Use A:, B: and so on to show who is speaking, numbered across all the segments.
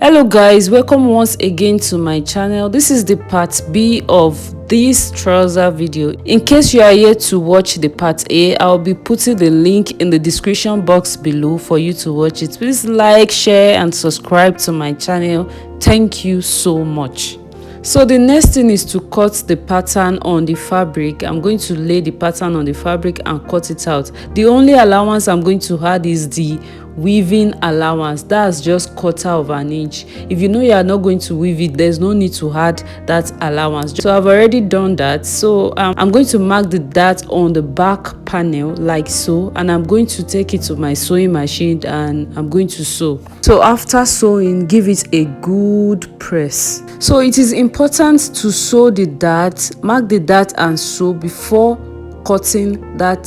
A: Hello guys, welcome once again to my channel. This is the part B of this trouser video. In case you are here to watch the part A, I'll be putting the link in the description box below for you to watch it. Please like, share and subscribe to my channel. Thank you so much. So the next thing is to cut the pattern on the fabric. I'm going to lay the pattern on the fabric and cut it out. The only allowance I'm going to add is the weaving allowance. That's just 1/4 of an inch. If you know you are not going to weave it, there's no need to add that allowance. So I've already done that. So I'm going to mark the dart on the back panel like so, and I'm going to take it to my sewing machine and I'm going to sew. So after sewing, give it a good press. So it is important to sew the dart, mark the dart and sew before cutting that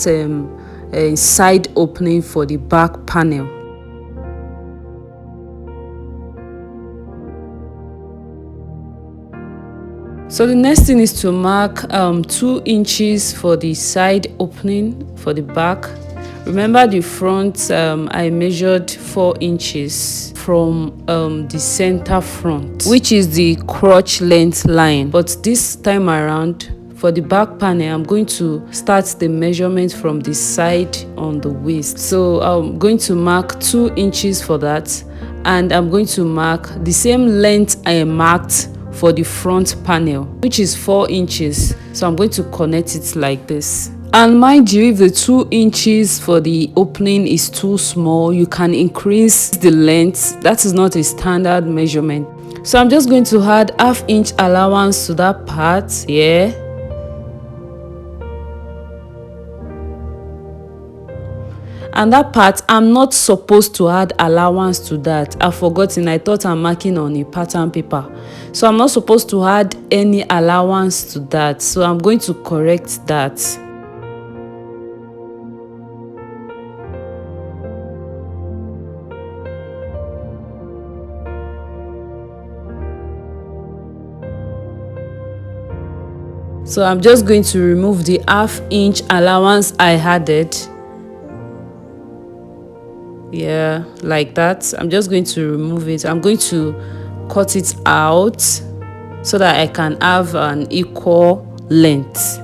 A: side opening for the back panel. So the next thing is to mark 2 inches for the side opening for the back. Remember the front, I measured 4 inches from the center front, which is the crotch length line. But this time around, for the back panel, I'm going to start the measurement from the side on the waist. So I'm going to mark 2 inches for that, and I'm going to mark the same length I marked for the front panel, which is 4 inches. So I'm going to connect it like this. And mind you, if the 2 inches for the opening is too small, you can increase the length. That is not a standard measurement. So I'm just going to add ½ inch allowance to that part here. And that part, I'm not supposed to add allowance to that. I've forgotten. I thought I'm marking on a pattern paper. So I'm not supposed to add any allowance to that. So I'm going to correct that. So I'm just going to remove the ½ inch allowance I added. Yeah, like that. I'm just going to remove it. I'm going to cut it out so that I can have an equal length.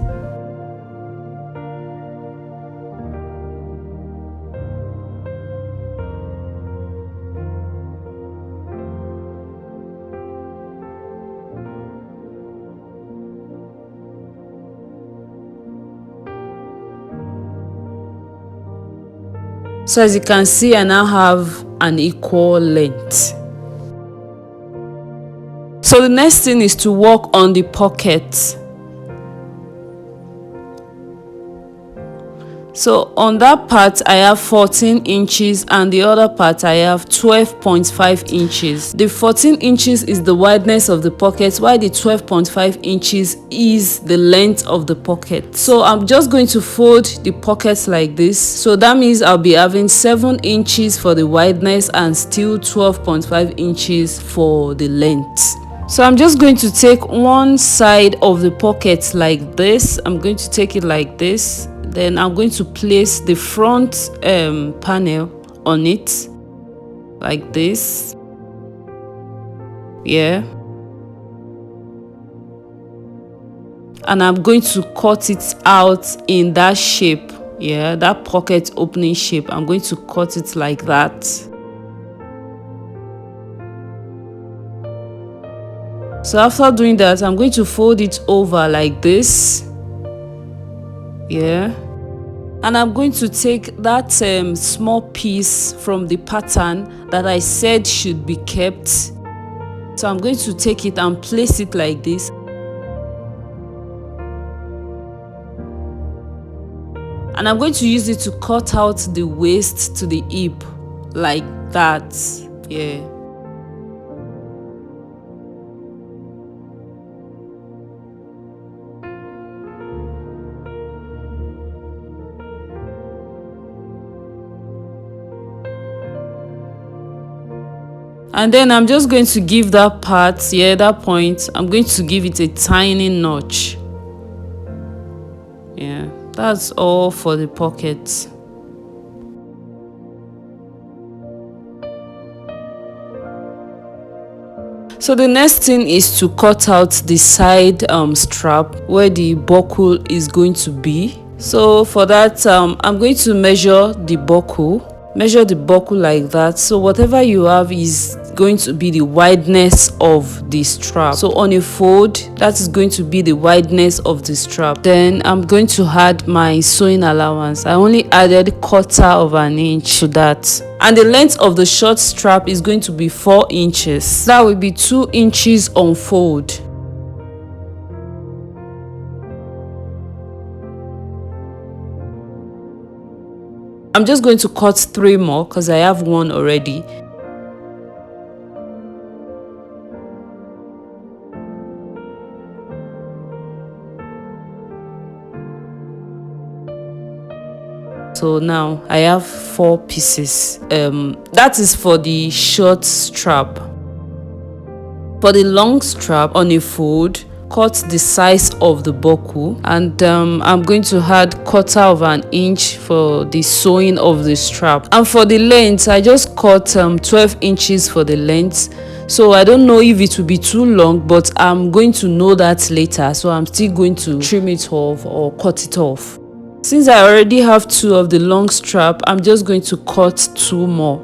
A: So as you can see, I now have an equal length. So the next thing is to work on the pocket. So on that part, I have 14 inches and the other part I have 12.5 inches. The 14 inches is the wideness of the pocket, while the 12.5 inches is the length of the pocket. So I'm just going to fold the pocket like this. So that means I'll be having 7 inches for the wideness and still 12.5 inches for the length. So I'm just going to take one side of the pocket like this. I'm going to take it like this. Then I'm going to place the front panel on it like this. Yeah. And I'm going to cut it out in that shape. Yeah, that pocket opening shape. I'm going to cut it like that. So after doing that, I'm going to fold it over like this. Yeah, and I'm going to take that small piece from the pattern that I said should be kept. So I'm going to take it and place it like this. And I'm going to use it to cut out the waist to the hip like that. Yeah. And then I'm just going to give that part, that point, I'm going to give it a tiny notch. Yeah, that's all for the pocket. So the next thing is to cut out the side strap where the buckle is going to be. So for that, I'm going to measure the buckle like that. So whatever you have is going to be the wideness of the strap. So on a fold, that is going to be the wideness of the strap. Then I'm going to add my sewing allowance. I only added 1/4 of an inch to that. And the length of the short strap is going to be 4 inches. That will be 2 inches on fold. I'm just going to cut 3 more because I have 1 already. So now I have 4 pieces. That is for the short strap. For the long strap, on a fold, cut the size of the buckle, and I'm going to add 1/4 of an inch for the sewing of the strap. And for the length, I just cut 12 inches for the length. So I don't know if it will be too long, but I'm going to know that later, so I'm still going to trim it off or cut it off. Since I already have 2 of the long strap, I'm just going to cut 2 more.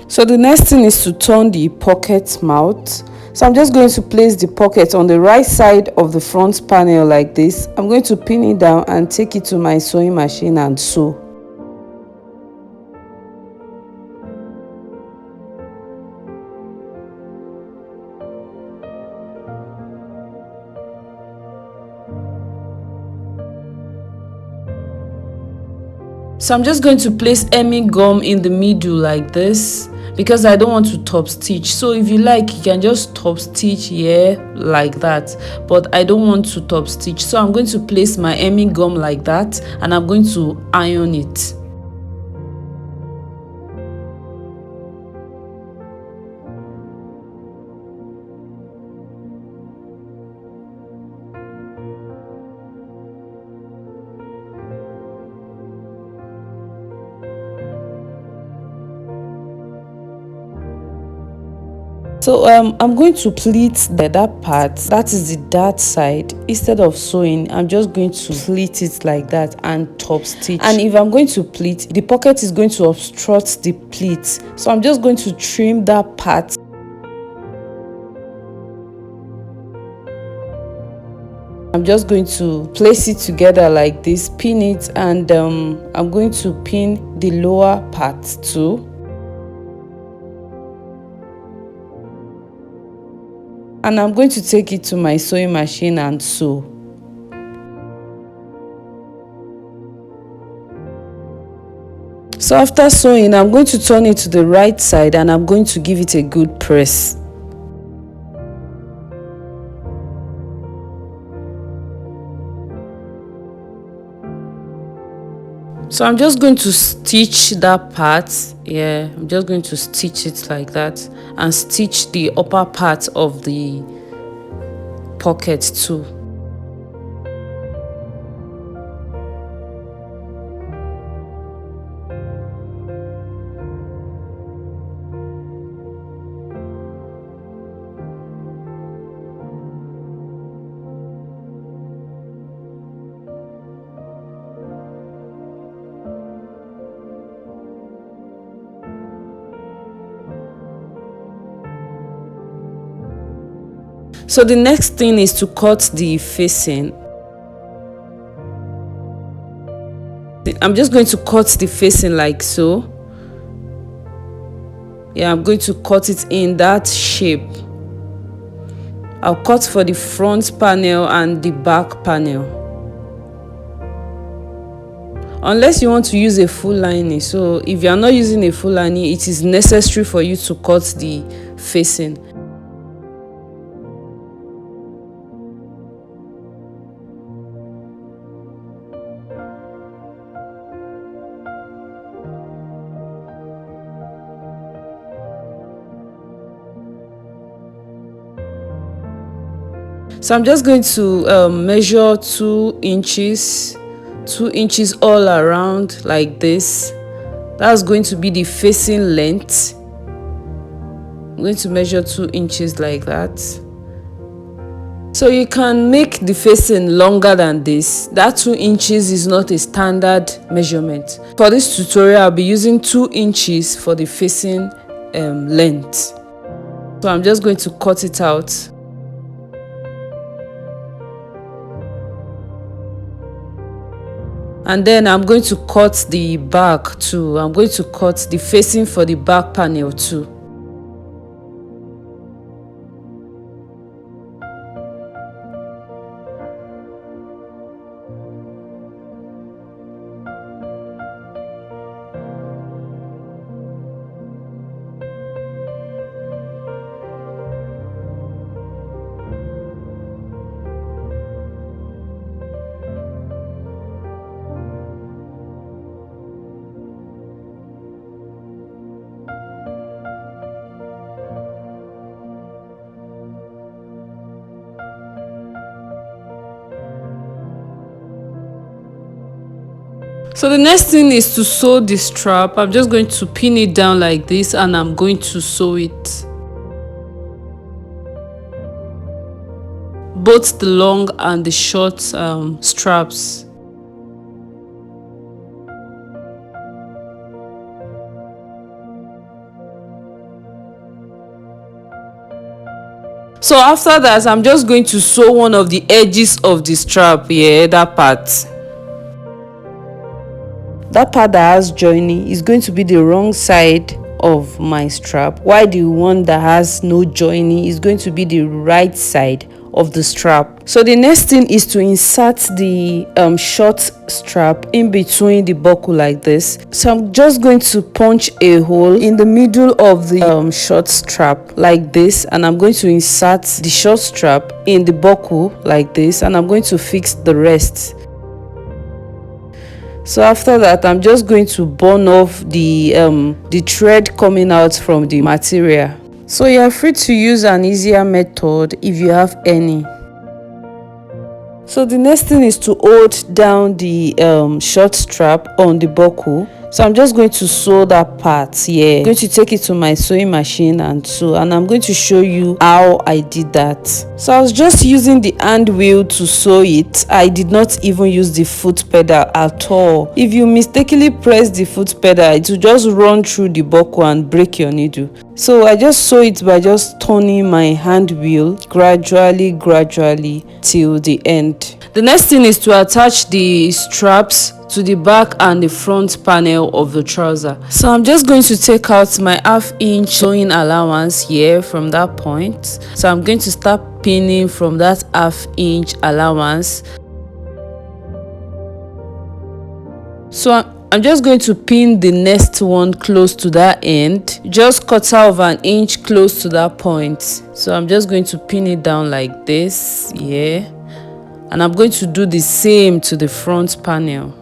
A: So the next thing is to turn the pocket mouth. So I'm just going to place the pocket on the right side of the front panel like this. I'm going to pin it down and take it to my sewing machine and sew. So I'm just going to place hemming gum in the middle like this, because I don't want to top stitch. So if you like, you can just top stitch here like that, but I don't want to top stitch. So I'm going to place my hemming gum like that, and I'm going to iron it. So I'm going to pleat that part, that is the dart side. Instead of sewing, I'm just going to pleat it like that and top stitch. And if I'm going to pleat, the pocket is going to obstruct the pleat, so I'm just going to trim that part. I'm just going to place it together like this, pin it, and I'm going to pin the lower part too. And I'm going to take it to my sewing machine and sew. So after sewing, I'm going to turn it to the right side and I'm going to give it a good press. So I'm just going to stitch that part. Yeah, I'm just going to stitch it like that and stitch the upper part of the pocket too. So the next thing is to cut the facing. I'm just going to cut the facing like so. Yeah, I'm going to cut it in that shape. I'll cut for the front panel and the back panel. Unless you want to use a full lining. So if you are not using a full lining, it is necessary for you to cut the facing. So I'm just going to measure 2 inches, 2 inches all around like this. That's going to be the facing length. I'm going to measure 2 inches like that. So you can make the facing longer than this. That 2 inches is not a standard measurement. For this tutorial, I'll be using 2 inches for the facing length. So I'm just going to cut it out. And then I'm going to cut the back too. I'm going to cut the facing for the back panel too. So the next thing is to sew the strap. I'm just going to pin it down like this and I'm going to sew it. Both the long and the short straps. So after that, I'm just going to sew one of the edges of the strap here, that part. That part that has joining is going to be the wrong side of my strap, while the one that has no joining is going to be the right side of the strap. So the next thing is to insert the short strap in between the buckle like this. So I'm just going to punch a hole in the middle of the short strap like this, and I'm going to insert the short strap in the buckle like this, and I'm going to fix the rest. So after that, I'm just going to burn off the thread coming out from the material. So you are free to use an easier method if you have any. So the next thing is to hold down the short strap on the buckle. So I'm just going to sew that part here. I'm going to take it to my sewing machine and sew, and I'm going to show you how I did that. So I was just using the hand wheel to sew it. I did not even use the foot pedal at all. If you mistakenly press the foot pedal, it will just run through the buckle and break your needle. So I just sew it by just turning my hand wheel gradually till the end. The next thing is to attach the straps to the back and the front panel of the trouser. So I'm just going to take out my 1/2 inch sewing allowance here from that point. So I'm going to start pinning from that 1/2 inch allowance. So I'm just going to pin the next one close to that end, just 1/4 of an inch close to that point. So I'm just going to pin it down like this, yeah, and I'm going to do the same to the front panel.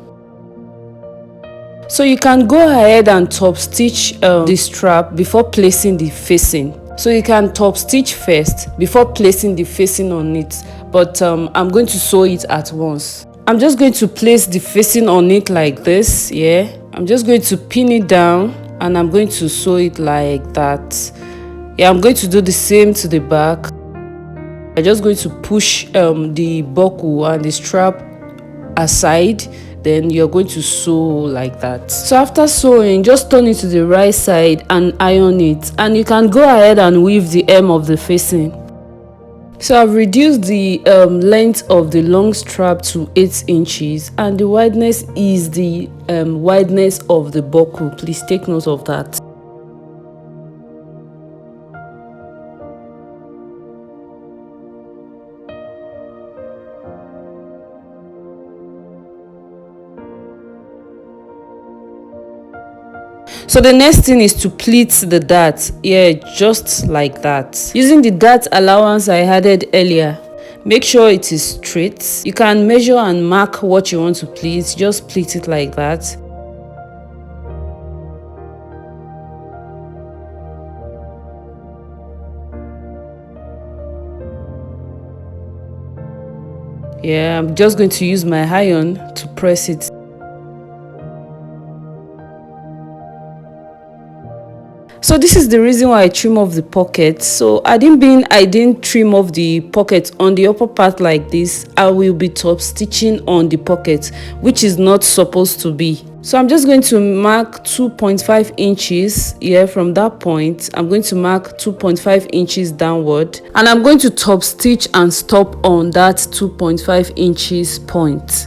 A: So you can go ahead and top stitch the strap before placing the facing. So you can top stitch first before placing the facing on it, but I'm going to sew it at once. I'm just going to place the facing on it like this, yeah. I'm just going to pin it down and I'm going to sew it like that. Yeah, I'm going to do the same to the back. I'm just going to push the buckle and the strap aside, then you're going to sew like that. So after sewing, just turn it to the right side and iron it, and you can go ahead and weave the hem of the facing. So I've reduced the length of the long strap to 8 inches, and the wideness is the wideness of the buckle. Please take note of that. So the next thing is to pleat the dart, yeah, just like that. Using the dart allowance I added earlier, make sure it is straight. You can measure and mark what you want to pleat, just pleat it like that. Yeah, I'm just going to use my iron to press it. So this is the reason why I trim off the pocket. So I didn't trim off the pocket on the upper part like this. I will be top stitching on the pocket, which is not supposed to be. So I'm just going to mark 2.5 inches here. From that point, I'm going to mark 2.5 inches downward, and I'm going to top stitch and stop on that 2.5 inches point.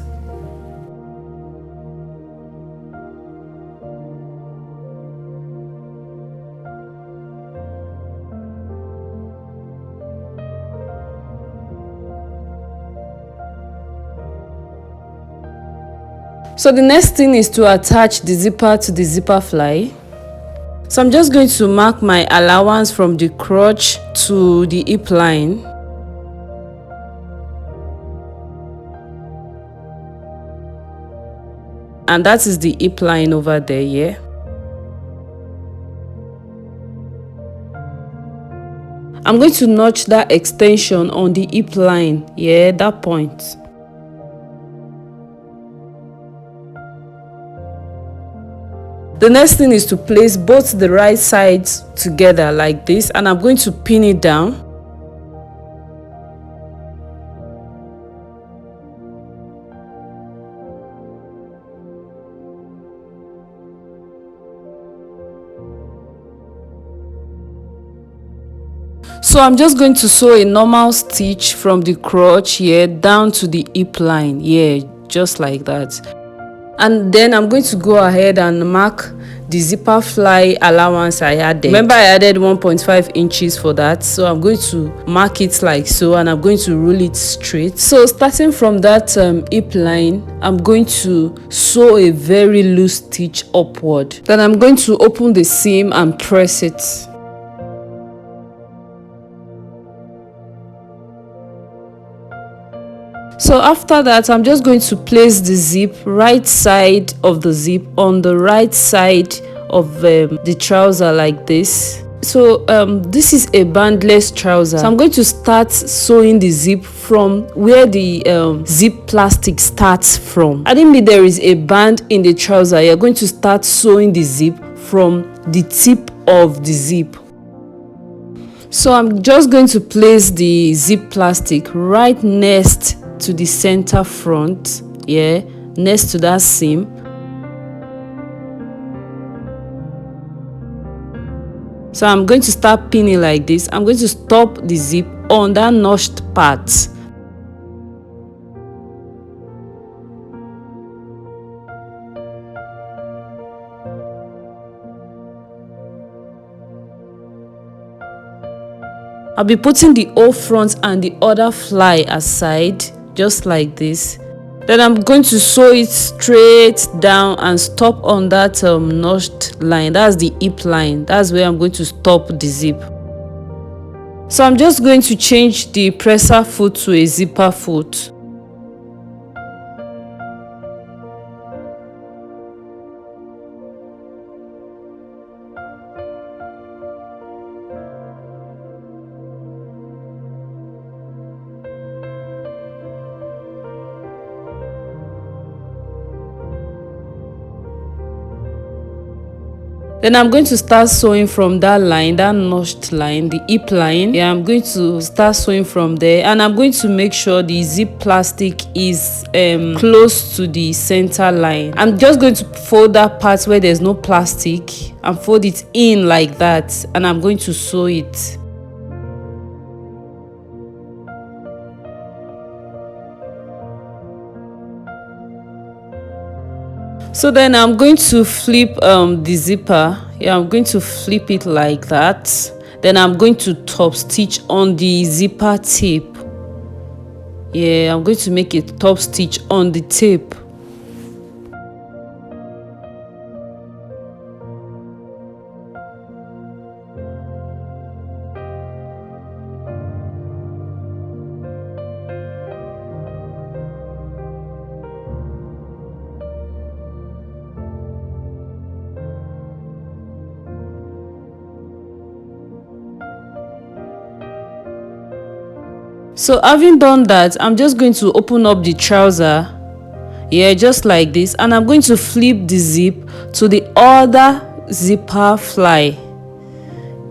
A: So the next thing is to attach the zipper to the zipper fly. So I'm just going to mark my allowance from the crotch to the hip line. And that is the hip line over there, yeah. I'm going to notch that extension on the hip line, yeah, that point. The next thing is to place both the right sides together like this, and I'm going to pin it down. So I'm just going to sew a normal stitch from the crotch here down to the hip line, yeah, just like that. And then I'm going to go ahead and mark the zipper fly allowance I added. Remember, I added 1.5 inches for that, so I'm going to mark it like so, and I'm going to roll it straight. So starting from that hip line, I'm going to sew a very loose stitch upward. Then I'm going to open the seam and press it. So after that, I'm just going to place the zip, right side of the zip on the right side of the trouser like this. So this is a bandless trouser, so I'm going to start sewing the zip from where the zip plastic starts from. I didn't mean there is a band in the trouser. You're going to start sewing the zip from the tip of the zip. So I'm just going to place the zip plastic right next to the center front, yeah, next to that seam. So I'm going to start pinning like this. I'm going to stop the zip on that notched part. I'll be putting the whole front and the other fly aside, just like this. Then I'm going to sew it straight down and stop on that notched line. That's the hip line. That's where I'm going to stop the zip. So I'm just going to change the presser foot to a zipper foot. Then I'm going to start sewing from that line, that notched line, the hip line. Yeah, I'm going to start sewing from there, and I'm going to make sure the zip plastic is close to the center line. I'm just going to fold that part where there's no plastic and fold it in like that, and I'm going to sew it. So then I'm going to flip the zipper. Yeah, I'm going to flip it like that. Then I'm going to top stitch on the zipper tape. Yeah, I'm going to make a top stitch on the tape. So having done that, I'm just going to open up the trouser, yeah, just like this, and I'm going to flip the zip to the other zipper fly,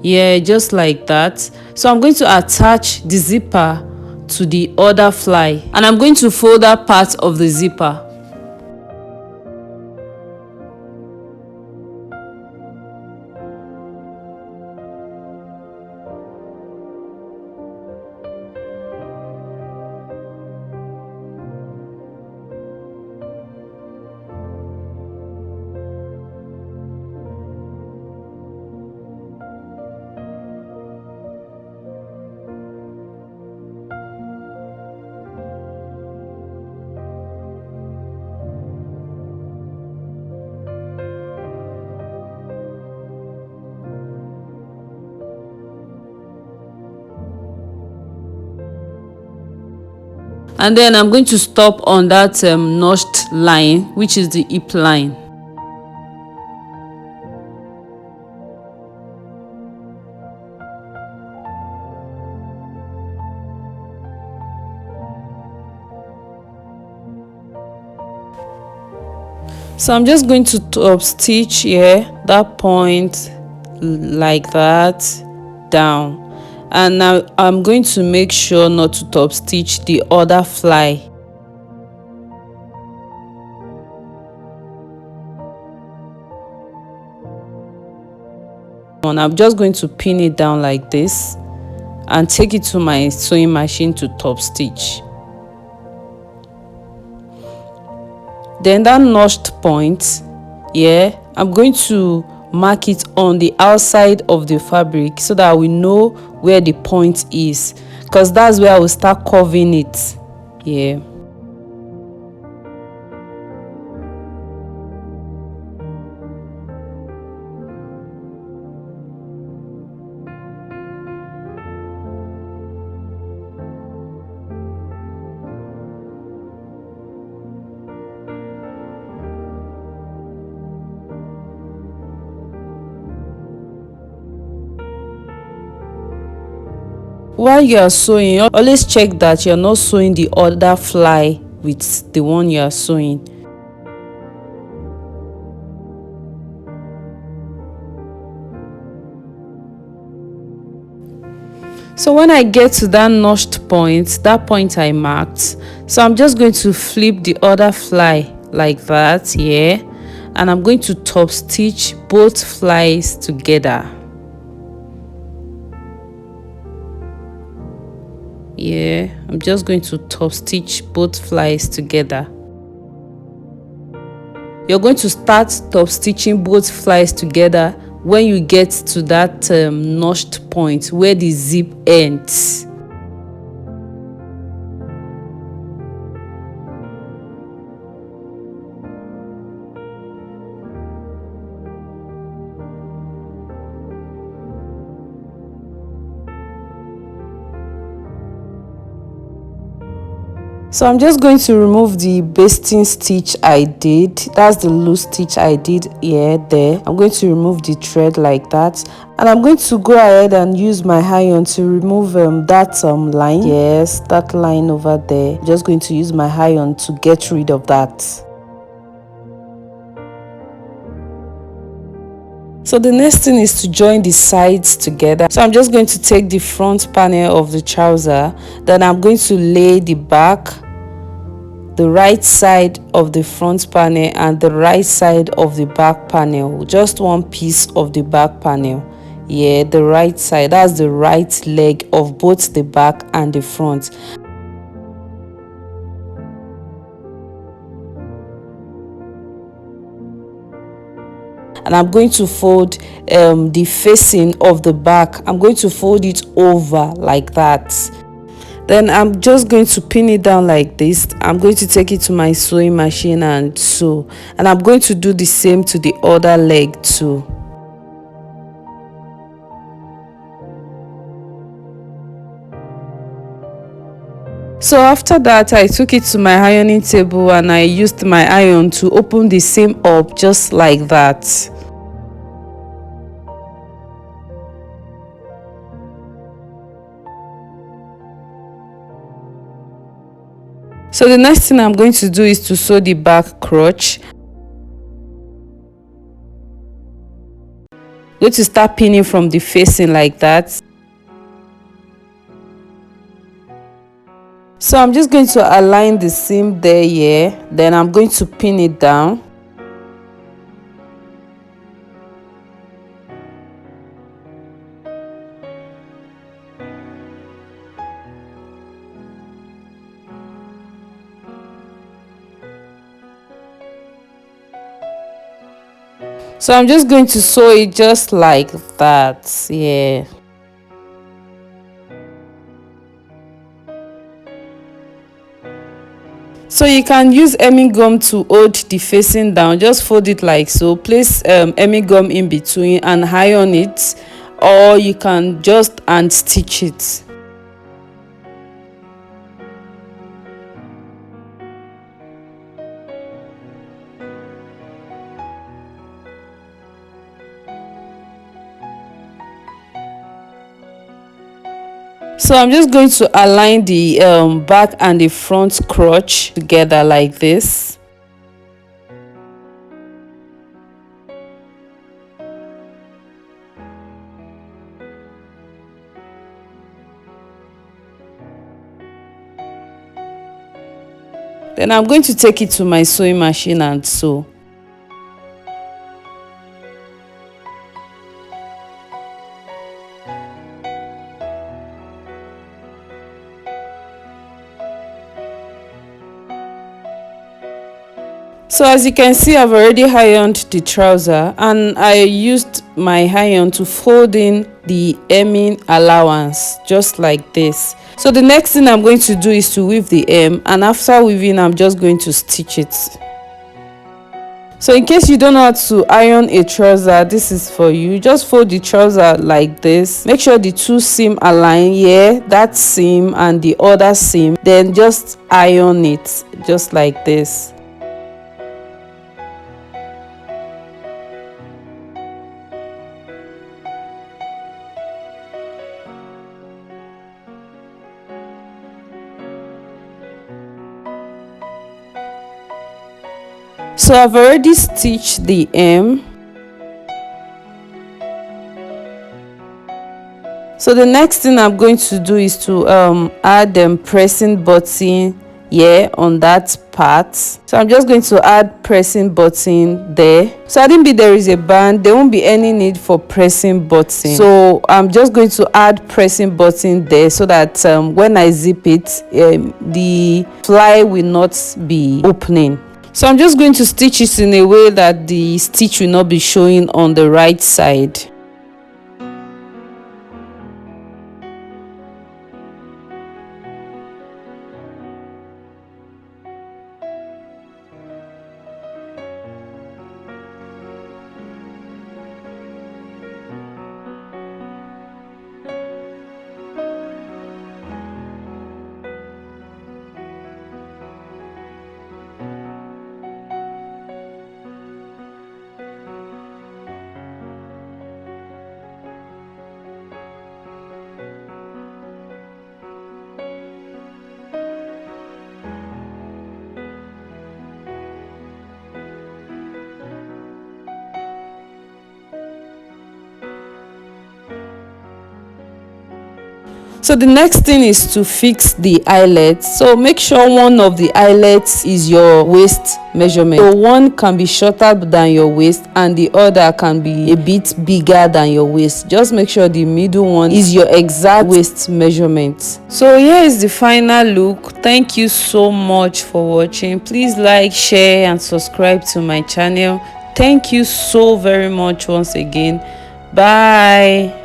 A: yeah, just like that. So I'm going to attach the zipper to the other fly, and I'm going to fold that part of the zipper. And then I'm going to stop on that notched line, which is the hip line. So I'm just going to top stitch here, that point like that down, and now I'm going to make sure not to top stitch the other fly. And I'm just going to pin it down like this and take it to my sewing machine to top stitch. Then that notched point, yeah, I'm going to mark it on the outside of the fabric so that we know where the point is, because that's where I will start curving it, yeah. While you are sewing, always check that you're not sewing the other fly with the one you are sewing. So when I get to that notched point, that point I marked, so I'm just going to flip the other fly like that, yeah, and I'm going to top stitch both flies together. Yeah, I'm just going to top stitch both flies together. You're going to start top stitching both flies together when you get to that notched point where the zip ends. So I'm just going to remove the basting stitch I did. That's the loose stitch I did here, there. I'm going to remove the thread like that, and I'm going to go ahead and use my iron to remove that line. Yes, that line over there. I'm just going to use my iron to get rid of that. So the next thing is to join the sides together. So I'm just going to take the front panel of the trouser, then I'm going to lay the back, the right side of the front panel and the right side of the back panel, just one piece of the back panel, yeah, the right side, that's the right leg of both the back and the front. And I'm going to fold the facing of the back, I'm going to fold it over like that. Then I'm just going to pin it down like this. I'm going to take it to my sewing machine and sew, and I'm going to do the same to the other leg too. So after that, I took it to my ironing table and I used my iron to open the seam up just like that. So the next thing I'm going to do is to sew the back crotch. I'm going to start pinning from the facing like that. So I'm just going to align the seam there, yeah, then I'm going to pin it down. So I'm just going to sew it just like that, yeah. So you can use hemming gum to hold the facing down. Just fold it like so, place hemming gum in between and iron it, or you can just hand stitch it. So I'm just going to align the back and the front crotch together like this. Then I'm going to take it to my sewing machine and sew. So as you can see, I've already ironed the trouser and I used my iron to fold in the hemming allowance just like this. So the next thing I'm going to do is to weave the hem, and after weaving I'm just going to stitch it. So in case you don't know how to iron a trouser, this is for you. Just fold the trouser like this. Make sure the two seam align, yeah, that seam and the other seam. Then just iron it just like this. So I've already stitched the hem. So the next thing I'm going to do is to add pressing button here on that part. So I'm just going to add pressing button there. So I didn't be there is a band, there won't be any need for pressing button. So I'm just going to add pressing button there so that when I zip it, the fly will not be opening. So I'm just going to stitch it in a way that the stitch will not be showing on the right side. So the next thing is to fix the eyelets. So make sure one of the eyelets is your waist measurement. So one can be shorter than your waist and the other can be a bit bigger than your waist. Just make sure the middle one is your exact waist measurement. So here is the final look. Thank you so much for watching. Please like, share and subscribe to my channel. Thank you so very much once again. Bye.